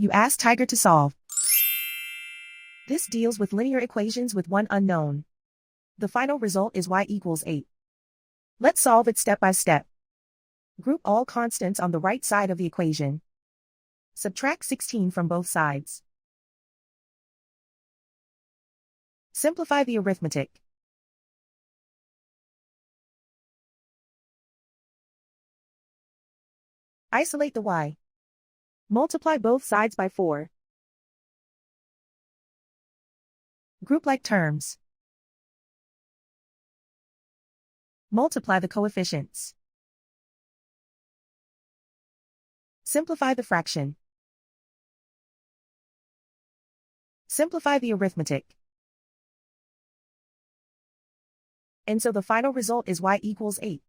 You ask Tiger to solve. This deals with linear equations with one unknown. The final result is y equals 8. Let's solve it step by step. Group all constants on the right side of the equation. Subtract 16 from both sides. Simplify the arithmetic. Isolate the y. Multiply both sides by 4. Group like terms. Multiply the coefficients. Simplify the fraction. Simplify the arithmetic. And so the final result is y equals 8.